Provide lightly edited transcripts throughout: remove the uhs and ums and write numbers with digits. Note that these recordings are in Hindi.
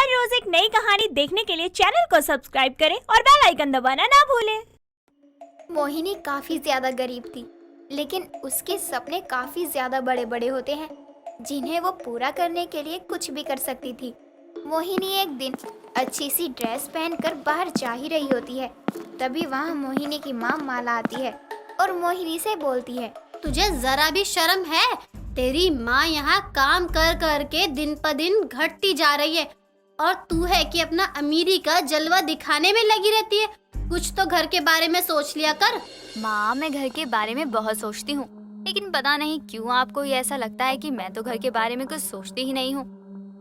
हर रोज एक नई कहानी देखने के लिए चैनल को सब्सक्राइब करें और बेल आइकन दबाना ना भूलें। मोहिनी काफी ज्यादा गरीब थी, लेकिन उसके सपने काफी ज्यादा बड़े बड़े होते हैं जिन्हें वो पूरा करने के लिए कुछ भी कर सकती थी। मोहिनी एक दिन अच्छी सी ड्रेस पहनकर बाहर जा ही रही होती है। तभी वहाँ मोहिनी की माँ माला आती है और मोहिनी से बोलती है, तुझे जरा भी शर्म है? तेरी माँ यहाँ काम कर कर के दिन पर दिन घटती जा रही है और तू है कि अपना अमीरी का जलवा दिखाने में लगी रहती है। कुछ तो घर के बारे में सोच लिया कर। माँ, मैं घर के बारे में बहुत सोचती हूँ, लेकिन पता नहीं क्यों आपको ये ऐसा लगता है कि मैं तो घर के बारे में कुछ सोचती ही नहीं हूँ।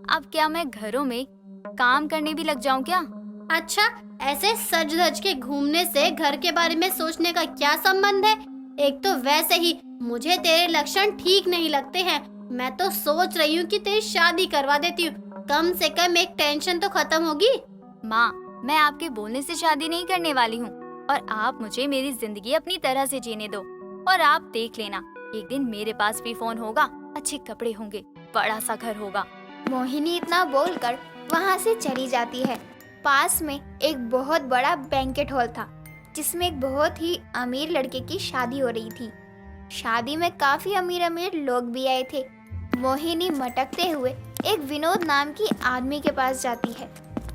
अब क्या मैं घरों में काम करने भी लग जाऊँ क्या? अच्छा, ऐसे सज धज के घूमने से घर के बारे में सोचने का क्या संबंध है? एक तो वैसे ही मुझे तेरे लक्षण ठीक नहीं लगते हैं। मैं तो सोच रही हूँ कि तेरी शादी करवा देती हूँ, कम से कम एक टेंशन तो खत्म होगी। माँ, मैं आपके बोलने से शादी नहीं करने वाली हूँ और आप मुझे मेरी जिंदगी अपनी तरह से जीने दो। और आप देख लेना, एक दिन मेरे पास भी फोन होगा, अच्छे कपड़े होंगे, बड़ा सा घर होगा। मोहिनी इतना बोलकर वहाँ से चली जाती है। पास में एक बहुत बड़ा बैंकेट हॉल था जिसमें एक बहुत ही अमीर लड़के की शादी हो रही थी। शादी में काफी अमीर अमीर लोग भी आए थे। मोहिनी मटकते हुए एक विनोद नाम की आदमी के पास जाती है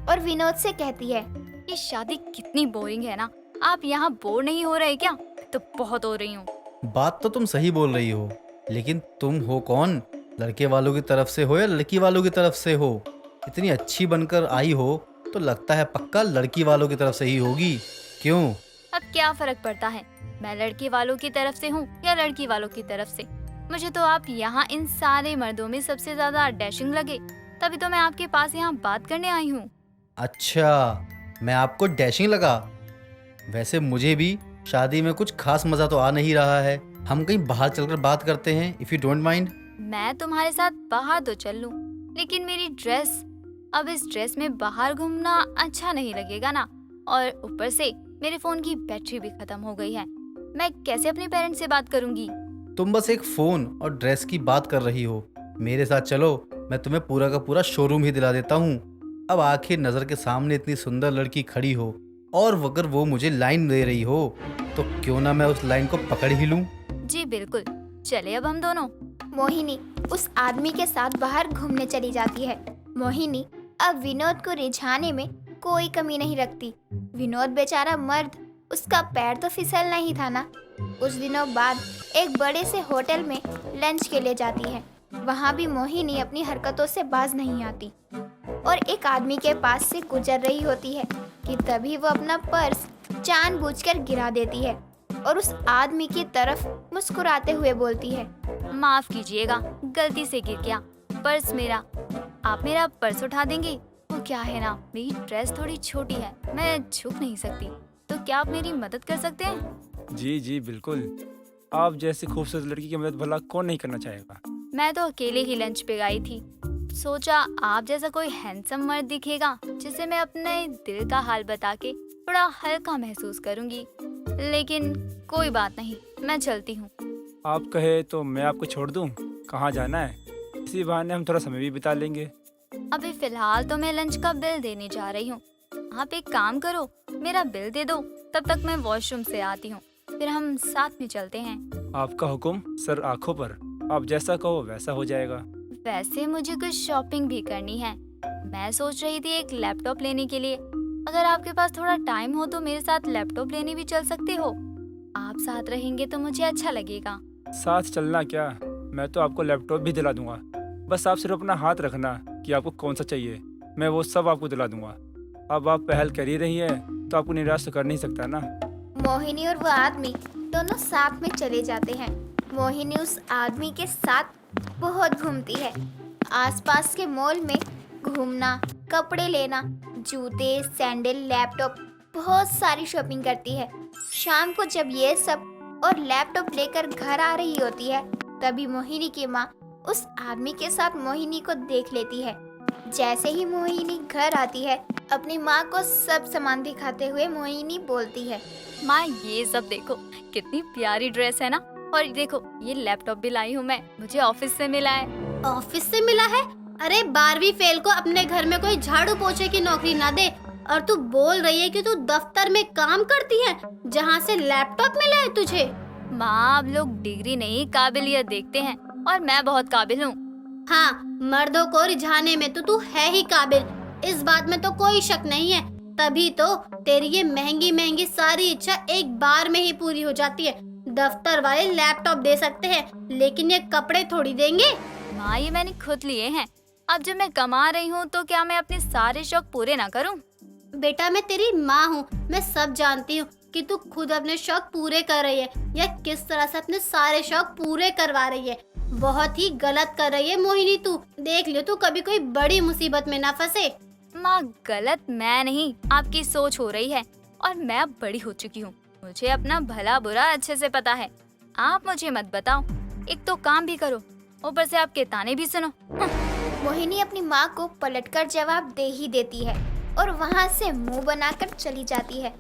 और विनोद से कहती है, ये शादी कितनी बोरिंग है ना। आप यहाँ बोर नहीं हो रहे क्या? तो बहुत हो रही हूँ। बात तो तुम सही बोल रही हो, लेकिन तुम हो कौन? लड़के वालों की तरफ से हो या लड़की वालों की तरफ से हो? इतनी अच्छी बनकर आई हो तो लगता है पक्का लड़की वालों की तरफ से ही होगी। क्यों? अब क्या फर्क पड़ता है, मैं लड़के वालों की तरफ से हूँ या लड़की वालों की तरफ से? मुझे तो आप यहाँ इन सारे मर्दों में सबसे ज्यादा डैशिंग लगे, तभी तो मैं आपके पास यहाँ बात करने आई हूँ। अच्छा, मैं आपको डैशिंग लगा? वैसे मुझे भी शादी में कुछ खास मजा तो आ नहीं रहा है। हम कहीं बाहर चलकर बात करते हैं, इफ यू डोंट माइंड। मैं तुम्हारे साथ बाहर तो चल लूं, लेकिन मेरी ड्रेस, अब इस ड्रेस में बाहर घूमना अच्छा नहीं लगेगा ना। और ऊपर से मेरे फोन की बैटरी भी खत्म हो गई है। मैं कैसे अपने पेरेंट्स से बात करूंगी? तुम बस एक फोन और ड्रेस की बात कर रही हो। मेरे साथ चलो, मैं तुम्हें पूरा का पूरा शोरूम ही दिला देता हूँ। अब आखिर नजर के सामने इतनी सुंदर लड़की खड़ी हो और अगर वो मुझे लाइन दे रही हो तो क्यों ना मैं उस लाइन को पकड़ ही लूं। जी बिल्कुल, चले अब हम दोनों। मोहिनी उस आदमी के साथ बाहर घूमने चली जाती है। मोहिनी अब विनोद को रिझाने में कोई कमी नहीं रखती। विनोद बेचारा मर्द, उसका पैर तो फिसलना ही था ना। कुछ दिनों बाद एक बड़े से होटल में लंच के लिए जाती है। वहाँ भी मोहिनी अपनी हरकतों से बाज नहीं आती और एक आदमी के पास से गुजर रही होती है कि तभी वो अपना पर्स जानबूझकर गिरा देती है और उस आदमी की तरफ मुस्कुराते हुए बोलती है, माफ कीजिएगा, गलती से गिर गया पर्स मेरा। आप मेरा पर्स उठा देंगे? वो क्या है ना, मेरी ड्रेस थोड़ी छोटी है, मैं झुक नहीं सकती, तो क्या आप मेरी मदद कर सकते हैं? जी जी बिल्कुल, आप जैसी खूबसूरत लड़की की मदद भला कौन नहीं करना चाहेगा। मैं तो अकेले ही लंच पे गई थी, सोचा आप जैसा कोई हैंडसम मर्द दिखेगा जिसे मैं अपने दिल का हाल बता के थोड़ा हल्का महसूस करूंगी। लेकिन कोई बात नहीं, मैं चलती हूँ। आप कहे तो मैं आपको छोड़ दूं? कहाँ जाना है? इसी बहाने हम थोड़ा समय भी बिता लेंगे। अभी फिलहाल तो मैं लंच का बिल देने जा रही हूँ। आप एक काम करो, मेरा बिल दे दो, तब तक मैं वॉशरूम से आती हूँ, फिर हम साथ में चलते हैं। आपका हुक्म सर आंखों पर, आप जैसा कहो वैसा हो जाएगा। वैसे मुझे कुछ शॉपिंग भी करनी है। मैं सोच रही थी एक लैपटॉप लेने के लिए। अगर आपके पास थोड़ा टाइम हो तो मेरे साथ लैपटॉप लेने भी चल सकते हो। आप साथ रहेंगे तो मुझे अच्छा लगेगा। साथ चलना क्या, मैं तो आपको लैपटॉप भी दिला दूंगा। बस आप सिर्फ अपना हाथ रखना कि आपको कौन सा चाहिए, मैं वो सब आपको दिला दूंगा। अब आप पहल कर ही रही है तो आपको निराश तो कर नहीं सकता ना। मोहिनी और वो आदमी दोनों साथ में चले जाते हैं। मोहिनी उस आदमी के साथ बहुत घूमती है। आसपास के मॉल में घूमना, कपड़े लेना, जूते, सैंडल, लैपटॉप, बहुत सारी शॉपिंग करती है। शाम को जब ये सब और लैपटॉप लेकर घर आ रही होती है, तभी मोहिनी की माँ उस आदमी के साथ मोहिनी को देख लेती है। जैसे ही मोहिनी घर आती है, अपनी माँ को सब सामान दिखाते हुए मोहिनी बोलती है, माँ ये सब देखो, कितनी प्यारी ड्रेस है ना। और देखो ये लैपटॉप भी लाई हूँ मैं, मुझे ऑफिस से मिला है। ऑफिस से मिला है? अरे 12वीं फेल को अपने घर में कोई झाड़ू पोछे की नौकरी ना दे, और तू बोल रही है कि तू दफ्तर में काम करती है जहाँ से लैपटॉप मिला है तुझे। माँ, अब लोग डिग्री नहीं काबिलियत देखते हैं और मैं बहुत काबिल हूँ। हाँ, मर्दों को रिझाने में तो तू है ही काबिल, इस बात में तो कोई शक नहीं है। तभी तो तेरी ये महंगी महंगी सारी इच्छा एक बार में ही पूरी हो जाती है। दफ्तर वाले लैपटॉप दे सकते हैं, लेकिन ये कपड़े थोड़ी देंगे। माँ, ये मैंने खुद लिए हैं। अब जब मैं कमा रही हूँ तो क्या मैं अपने सारे शौक पूरे ना करूँ? बेटा, मैं तेरी माँ हूँ, मैं सब जानती हूँ कि तू खुद अपने शौक पूरे कर रही है या किस तरह से अपने सारे शौक पूरे करवा रही है। बहुत ही गलत कर रही है मोहिनी तू। देख लियो तू कभी कोई बड़ी मुसीबत में ना फंसे। माँ, गलत मैं नहीं, आपकी सोच हो रही है और मैं अब बड़ी हो चुकी हूँ। मुझे अपना भला बुरा अच्छे से पता है। आप मुझे मत बताओ, एक तो काम भी करो, ऊपर से आपके ताने भी सुनो। मोहिनी अपनी माँ को पलटकर जवाब दे ही देती है और वहाँ से मुंह बनाकर चली जाती है।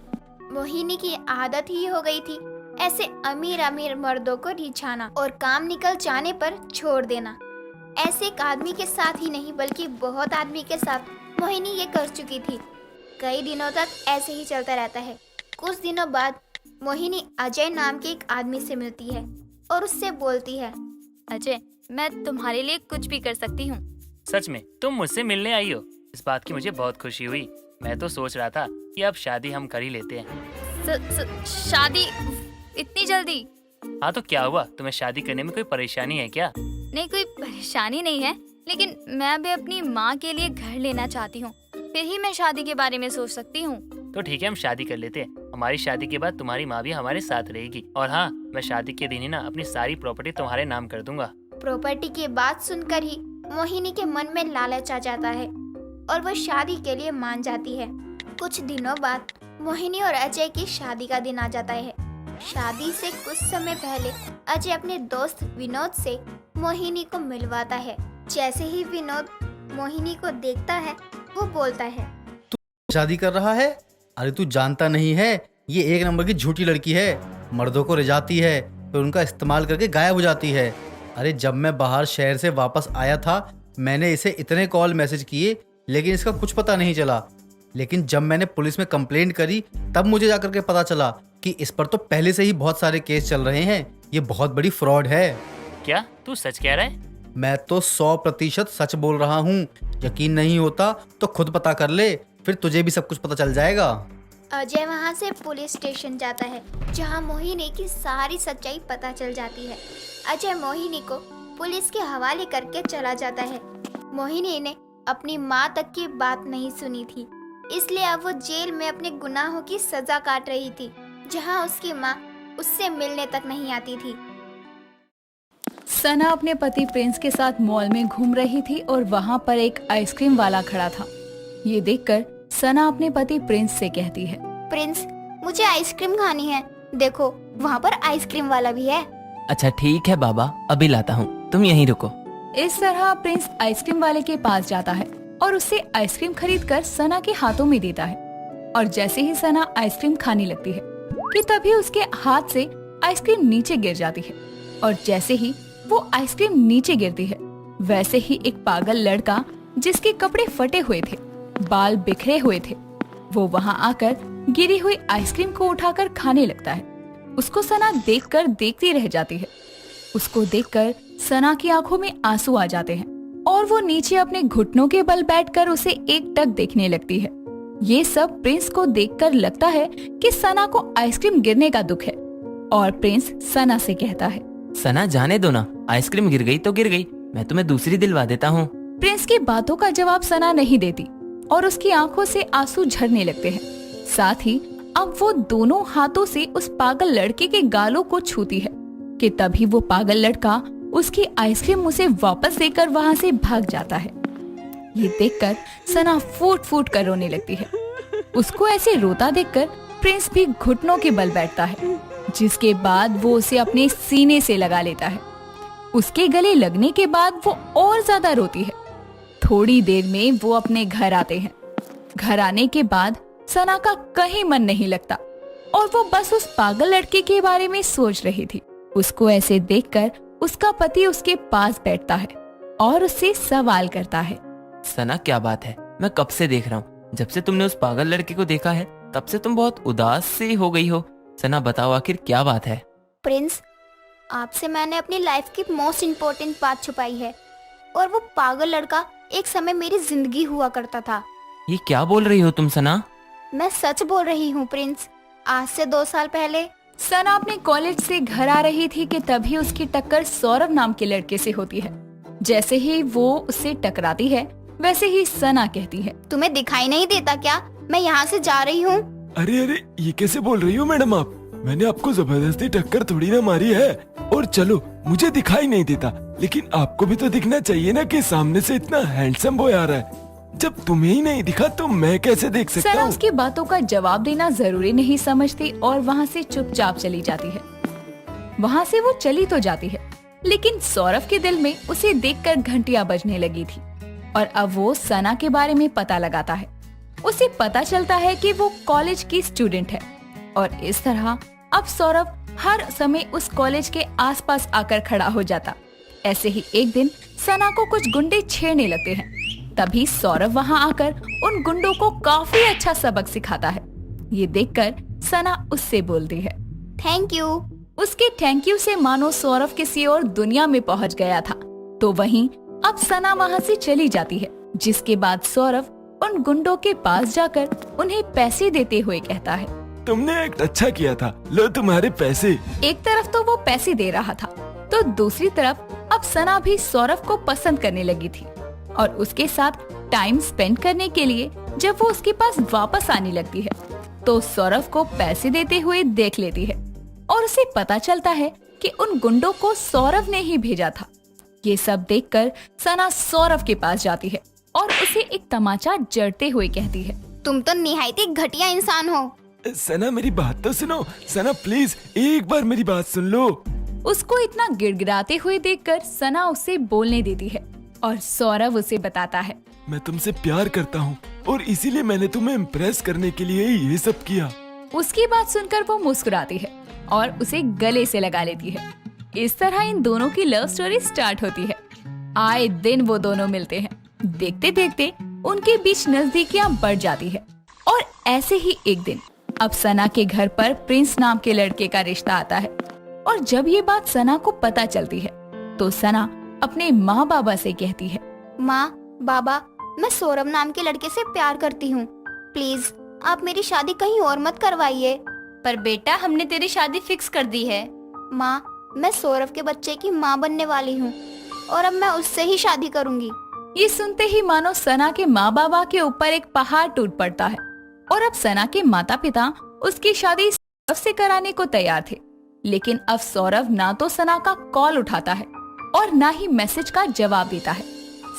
मोहिनी की आदत ही हो गई थी ऐसे अमीर अमीर मर्दों को रिझाना और काम निकल जाने पर छोड़ देना। ऐसे एक आदमी के साथ ही नहीं बल्कि बहुत आदमी के साथ मोहिनी ये कर चुकी थी। कई दिनों तक ऐसे ही चलता रहता है। कुछ दिनों बाद मोहिनी अजय नाम के एक आदमी से मिलती है और उससे बोलती है, अजय, मैं तुम्हारे लिए कुछ भी कर सकती हूँ। सच में तुम मुझसे मिलने आई हो, इस बात की मुझे बहुत खुशी हुई। मैं तो सोच रहा था कि अब शादी हम कर ही लेते हैं। शादी इतनी जल्दी? हाँ तो क्या हुआ, तुम्हें शादी करने में कोई परेशानी है क्या? नहीं, कोई परेशानी नहीं है, लेकिन मैं भी अपनी माँ के लिए घर लेना चाहती हूँ, फिर ही मैं शादी के बारे में सोच सकती हूँ। तो ठीक है, हम शादी कर लेते हैं। हमारी शादी के बाद तुम्हारी माँ भी हमारे साथ रहेगी। और हाँ, मैं शादी के दिन ही ना अपनी सारी प्रॉपर्टी तुम्हारे नाम कर दूंगा। प्रॉपर्टी की बात सुनकर ही मोहिनी के मन में लालच आ जाता है और वह शादी के लिए मान जाती है। कुछ दिनों बाद मोहिनी और अजय की शादी का दिन आ जाता है। शादी से कुछ समय पहले अजय अपने दोस्त विनोद से मोहिनी को मिलवाता है। जैसे ही विनोद मोहिनी को देखता है वो बोलता है, शादी कर रहा है? अरे तू जानता नहीं है, ये एक नंबर की झूठी लड़की है। मर्दों को रिझाती है फिर उनका इस्तेमाल करके गायब हो जाती है। अरे जब मैं बाहर शहर से वापस आया था मैंने इसे इतने कॉल मैसेज किए लेकिन इसका कुछ पता नहीं चला। लेकिन जब मैंने पुलिस में कंप्लेंट करी तब मुझे जाकर के पता चला कि इस पर तो पहले से ही बहुत सारे केस चल रहे हैं। ये बहुत बड़ी फ्रॉड है। क्या तू सच कह रहा है? मैं तो 100% सच बोल रहा हूँ। यकीन नहीं होता तो खुद पता कर ले, फिर तुझे भी सब कुछ पता चल जाएगा। अजय वहाँ से पुलिस स्टेशन जाता है जहाँ मोहिनी की सारी सच्चाई पता चल जाती है। अजय मोहिनी को पुलिस के हवाले करके चला जाता है। मोहिनी ने अपनी माँ तक की बात नहीं सुनी थी, इसलिए अब वो जेल में अपने गुनाहों की सजा काट रही थी, जहाँ उसकी माँ उससे मिलने तक नहीं आती थी। सना अपने पति प्रिंस के साथ मॉल में घूम रही थी और वहाँ पर एक आइसक्रीम वाला खड़ा था। ये देखकर सना अपने पति प्रिंस से कहती है, प्रिंस, मुझे आइसक्रीम खानी है, देखो वहाँ पर आइसक्रीम वाला भी है। अच्छा ठीक है बाबा, अभी लाता हूँ, तुम यहीं रुको। इस तरह प्रिंस आइसक्रीम वाले के पास जाता है और उससे आइसक्रीम खरीदकर सना के हाथों में देता है। और जैसे ही सना आइसक्रीम खाने लगती है कि तभी उसके हाथ से आइसक्रीम नीचे गिर जाती है। और जैसे ही वो आइसक्रीम नीचे गिरती है वैसे ही एक पागल लड़का जिसके कपड़े फटे हुए थे, बाल बिखरे हुए थे, वो वहाँ आकर गिरी हुई आइसक्रीम को उठाकर खाने लगता है। उसको सना देखकर देखती रह जाती है। उसको देखकर सना की आंखों में आंसू आ जाते हैं और वो नीचे अपने घुटनों के बल बैठकर उसे एकटक देखने लगती है। ये सब प्रिंस को देखकर लगता है कि सना को आइसक्रीम गिरने का दुख है और प्रिंस सना से कहता है, सना जाने दो ना, आइसक्रीम गिर गई तो गिर गई, मैं तुम्हें दूसरी दिलवा देता हूँ। प्रिंस की बातों का जवाब सना नहीं देती और उसकी आंखों से आंसू झरने लगते हैं। साथ ही अब वो दोनों हाथों से उस पागल लड़के के गालों को छूती है कि तभी वो पागल लड़का उसकी आइसक्रीम उसे वापस देकर वहाँ से भाग जाता है। ये देखकर सना फूट फूट कर रोने लगती है। उसको ऐसे रोता देखकर प्रिंस भी घुटनों के बल बैठता है, जिसके बाद वो उसे अपने सीने से लगा लेता है। उसके गले लगने के बाद वो और ज्यादा रोती है। थोड़ी देर में वो अपने घर आते हैं। घर आने के बाद सना का कहीं मन नहीं लगता और वो बस उस पागल लड़के के बारे में सोच रही थी। उसको ऐसे देखकर उसका पति उसके पास बैठता है और उससे सवाल करता है। सना क्या बात है, मैं कब से देख रहा हूँ। जब से तुमने उस पागल लड़के को देखा है तब से तुम बहुत उदास सी हो गई हो। सना बताओ आखिर क्या बात है। प्रिंस, आपसे मैंने अपनी लाइफ की मोस्ट इम्पोर्टेंट बात छुपाई है, और वो पागल लड़का एक समय मेरी जिंदगी हुआ करता था। ये क्या बोल रही हो तुम सना? मैं सच बोल रही हूँ प्रिंस। आज से 2 साल पहले सना अपने कॉलेज से घर आ रही थी कि तभी उसकी टक्कर सौरभ नाम के लड़के से होती है। जैसे ही वो उससे टकराती है वैसे ही सना कहती है, तुम्हें दिखाई नहीं देता क्या? मैं यहाँ से जा रही हूँ। अरे अरे, ये कैसे बोल रही हो मैडम आप? मैंने आपको जबरदस्ती टक्कर थोड़ी ना मारी है। और चलो, मुझे दिखाई नहीं देता, लेकिन आपको भी तो दिखना चाहिए ना कि सामने से इतना हैंडसम बॉय आ रहा है। जब तुम्हें ही नहीं दिखा तो मैं कैसे देख सकता सना हूँ? उसकी बातों का जवाब देना जरूरी नहीं समझती और वहाँ से चुपचाप चली जाती है। वहाँ से वो चली तो जाती है, लेकिन सौरभ के दिल में उसे देखकर घंटियां बजने लगी थी। और अब वो सना के बारे में पता लगाता है। उसे पता चलता है कि वो कॉलेज की स्टूडेंट है, और इस तरह अब सौरभ हर समय उस कॉलेज के आसपास आकर खड़ा हो जाता। ऐसे ही एक दिन सना को कुछ गुंडे छेड़ने लगते हैं। तभी सौरभ वहाँ आकर उन गुंडों को काफी अच्छा सबक सिखाता है। ये देखकर सना उससे बोलती है, थैंक यू। उसके थैंक यू से मानो सौरभ किसी और दुनिया में पहुंच गया था। तो वहीं अब सना वहाँ से चली जाती है, जिसके बाद सौरभ उन गुंडों के पास जाकर उन्हें पैसे देते हुए कहता है, तुमने एक अच्छा किया था, लो तुम्हारे पैसे। एक तरफ तो वो पैसे दे रहा था, तो दूसरी तरफ अब सना भी सौरभ को पसंद करने लगी थी और उसके साथ टाइम स्पेंड करने के लिए जब वो उसके पास वापस आने लगती है तो सौरभ को पैसे देते हुए देख लेती है और उसे पता चलता है कि उन गुंडों को सौरभ ने ही भेजा था। ये सब देखकर सना सौरभ के पास जाती है और उसे एक तमाचा जड़ते हुए कहती है, तुम तो निहायत ही घटिया इंसान हो। सना मेरी बात तो सुनो। सना प्लीज एक बार मेरी बात सुन लो। उसको इतना गिड़गिड़ाते हुए देखकर सना उसे बोलने देती है और सौरभ उसे बताता है, मैं तुमसे प्यार करता हूँ और इसीलिए मैंने तुम्हें इम्प्रेस करने के लिए ये सब किया। उसकी बात सुनकर वो मुस्कुराती है और उसे गले से लगा लेती है। इस तरह इन दोनों की लव स्टोरी स्टार्ट होती है। आए दिन वो दोनों मिलते हैं। देखते देखते उनके बीच नजदीकियां बढ़ जाती है और ऐसे ही एक दिन अब सना के घर पर प्रिंस नाम के लड़के का रिश्ता आता है। और जब ये बात सना को पता चलती है तो सना अपने माँ बाबा से कहती है, माँ बाबा, मैं सौरभ नाम के लड़के से प्यार करती हूँ। प्लीज आप मेरी शादी कहीं और मत करवाइए। पर बेटा, हमने तेरी शादी फिक्स कर दी है। माँ, मैं सौरभ के बच्चे की माँ बनने वाली हूँ और अब मैं उससे ही शादी करूँगी। ये सुनते ही मानो सना के माँ बाबा के ऊपर एक पहाड़ टूट पड़ता है और अब सना के माता पिता उसकी शादी सौरभ से कराने को तैयार थे। लेकिन अब सौरभ ना तो सना का कॉल उठाता है और ना ही मैसेज का जवाब देता है।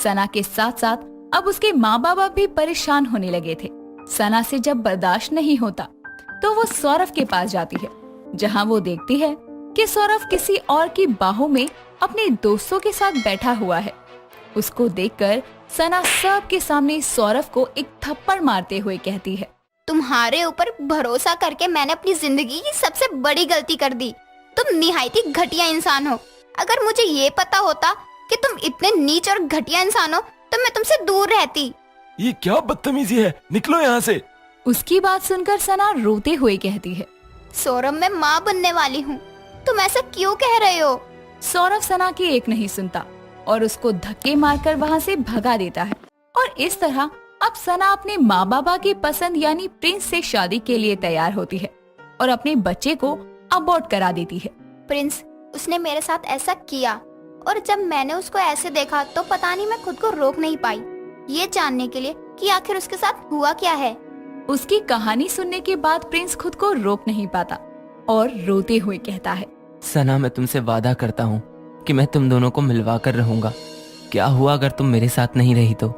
सना के साथ साथ अब उसके माँ बाबा भी परेशान होने लगे थे। सना से जब बर्दाश्त नहीं होता तो वो सौरभ के पास जाती है, जहाँ वो देखती है कि सौरभ किसी और की बाहों में अपने दोस्तों के साथ बैठा हुआ है। उसको देखकर सना सबके सामने सौरभ को एक थप्पड़ मारते हुए कहती है, तुम्हारे ऊपर भरोसा करके मैंने अपनी जिंदगी की सबसे बड़ी गलती कर दी। तुम निहायत ही घटिया इंसान हो। अगर मुझे ये पता होता कि तुम इतने नीच और घटिया इंसान हो तो मैं तुमसे दूर रहती। ये क्या बदतमीजी है, निकलो यहाँ से। उसकी बात सुनकर सना रोते हुए कहती है, सौरभ, मैं माँ बनने वाली हूँ, तुम ऐसा क्यों कह रहे हो? सौरभ सना की एक नहीं सुनता और उसको धक्के मारकर वहाँ से भगा देता है। और इस तरह अब सना अपने माँ बाबा की पसंद यानी प्रिंस से शादी के लिए तैयार होती है और अपने बच्चे को अबॉर्ट करा देती है। प्रिंस, उसने मेरे साथ ऐसा किया और जब मैंने उसको ऐसे देखा तो पता नहीं मैं खुद को रोक नहीं पाई, ये जानने के लिए कि आखिर उसके साथ हुआ क्या है। उसकी कहानी सुनने के बाद प्रिंस खुद को रोक नहीं पाता और रोते हुए कहता है, सना मैं तुमसे वादा करता हूँ कि मैं तुम दोनों को मिलवा कर रहूंगा। क्या हुआ अगर तुम मेरे साथ नहीं रही तो?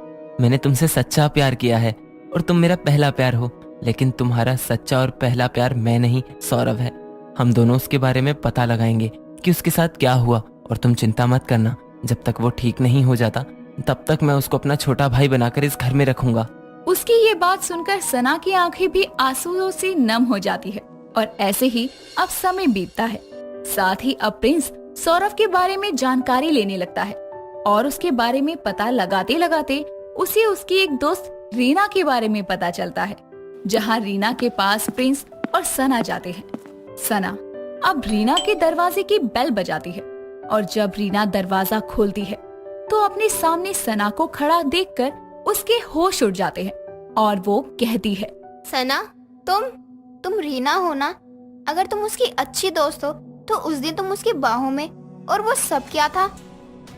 मैंने तुमसे सच्चा प्यार किया है और तुम मेरा पहला प्यार हो, लेकिन तुम्हारा सच्चा और पहला प्यार मैं नहीं सौरभ है। हम दोनों उसके बारे में पता लगाएंगे कि उसके साथ क्या हुआ और तुम चिंता मत करना, जब तक वो ठीक नहीं हो जाता तब तक मैं उसको अपना छोटा भाई बनाकर इस घर में रखूंगा। उसकी ये बात सुनकर सना की आंखें भी आंसुओं से नम हो जाती है और ऐसे ही अब समय बीतता है। साथ ही अब प्रिंस सौरभ के बारे में जानकारी लेने लगता है और उसके बारे में पता लगाते लगाते उसे उसकी एक दोस्त रीना के बारे में पता चलता है, जहाँ रीना के पास प्रिंस और सना जाते हैं। सना अब रीना के दरवाजे की बेल बजाती है और जब रीना दरवाजा खोलती है तो अपने सामने सना को खड़ा देखकर उसके होश उड़ जाते हैं और वो कहती है, सना, तुम रीना हो ना? अगर तुम उसकी अच्छी दोस्त हो तो उस दिन तुम उसकी बाहों में, और वो सब क्या था?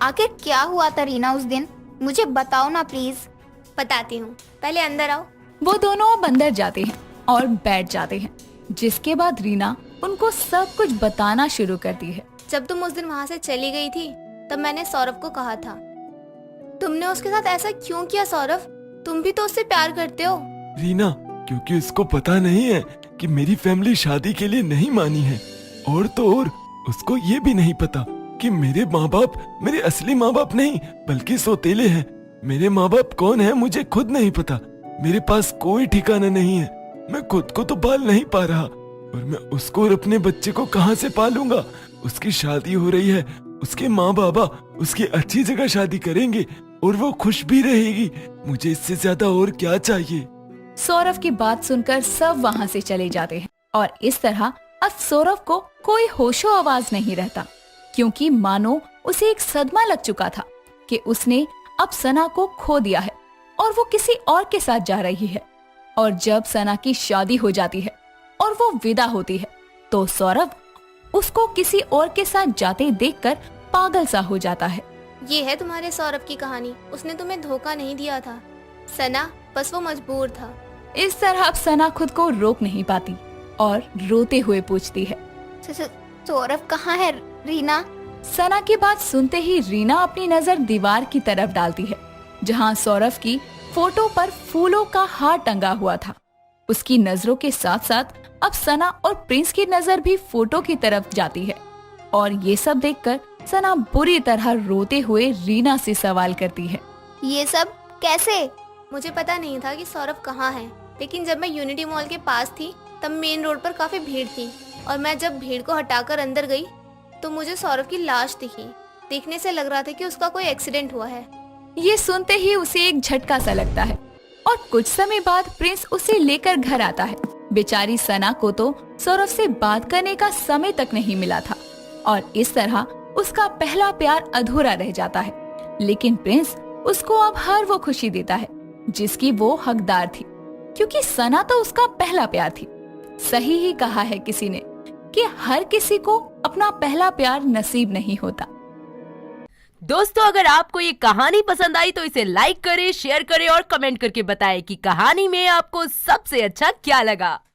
आखिर क्या हुआ था रीना उस दिन? मुझे बताओ ना प्लीज। बताती हूँ, पहले अंदर आओ। वो दोनों अब अंदर जाते हैं और बैठ जाते हैं, जिसके बाद रीना उनको सब कुछ बताना शुरू करती है। जब तुम उस दिन वहाँ से चली गई थी तब मैंने सौरभ को कहा था। तुमने उसके साथ ऐसा क्यों किया सौरभ? तुम भी तो उससे प्यार करते हो। रीना, क्योंकि उसको पता नहीं है कि मेरी फैमिली शादी के लिए नहीं मानी है, और तो और उसको ये भी नहीं पता कि मेरे माँ बाप मेरे असली माँ बाप नहीं बल्कि सौतेले हैं। मेरे माँ बाप कौन है मुझे खुद नहीं पता। मेरे पास कोई ठिकाना नहीं है। मैं खुद को तो पाल नहीं पा रहा, और मैं उसको और अपने बच्चे को कहाँ से पालूंगा? उसकी शादी हो रही है, उसके माँ बाबा उसकी अच्छी जगह शादी करेंगे और वो खुश भी रहेगी। मुझे इससे ज्यादा और क्या चाहिए? सौरभ की बात सुनकर सब वहाँ से चले जाते हैं और इस तरह अब सौरभ को कोई होशो आवाज नहीं रहता, क्योंकि मानो उसे एक सदमा लग चुका था कि उसने अब सना को खो दिया है और वो किसी और के साथ जा रही है। और जब सना की शादी हो जाती है और वो विदा होती है तो सौरभ उसको किसी और के साथ जाते देखकर पागल सा हो जाता है। ये है तुम्हारे सौरभ की कहानी। उसने तुम्हें धोखा नहीं दिया था सना, बस वो मजबूर था। इस तरह अब सना खुद को रोक नहीं पाती और रोते हुए पूछती है, सौरभ कहाँ है रीना? सना की बात सुनते ही रीना अपनी नजर दीवार की तरफ डालती है, जहाँ सौरभ की फोटो पर फूलों का हार टंगा हुआ था। उसकी नजरों के साथ साथ अब सना और प्रिंस की नजर भी फोटो की तरफ जाती है और ये सब देखकर सना बुरी तरह रोते हुए रीना से सवाल करती है, ये सब कैसे? मुझे पता नहीं था कि सौरभ कहाँ है, लेकिन जब मैं यूनिटी मॉल के पास थी तब मेन रोड पर काफी भीड़ थी और मैं जब भीड़ को हटाकर अंदर गई तो मुझे सौरभ की लाश दिखी। देखने से लग रहा था कि उसका कोई एक्सीडेंट हुआ है। ये सुनते ही उसे एक झटका सा लगता है और कुछ समय बाद प्रिंस उसे लेकर घर आता है। बेचारी सना को तो सौरभ से बात करने का समय तक नहीं मिला था और इस तरह उसका पहला प्यार अधूरा रह जाता है। लेकिन प्रिंस उसको अब हर वो खुशी देता है जिसकी वो हकदार थी, क्योंकि सना तो उसका पहला प्यार थी। सही ही कहा है किसी ने कि हर किसी को अपना पहला प्यार नसीब नहीं होता। दोस्तों, अगर आपको ये कहानी पसंद आई तो इसे लाइक करें, शेयर करें और कमेंट करके बताएं कि कहानी में आपको सबसे अच्छा क्या लगा।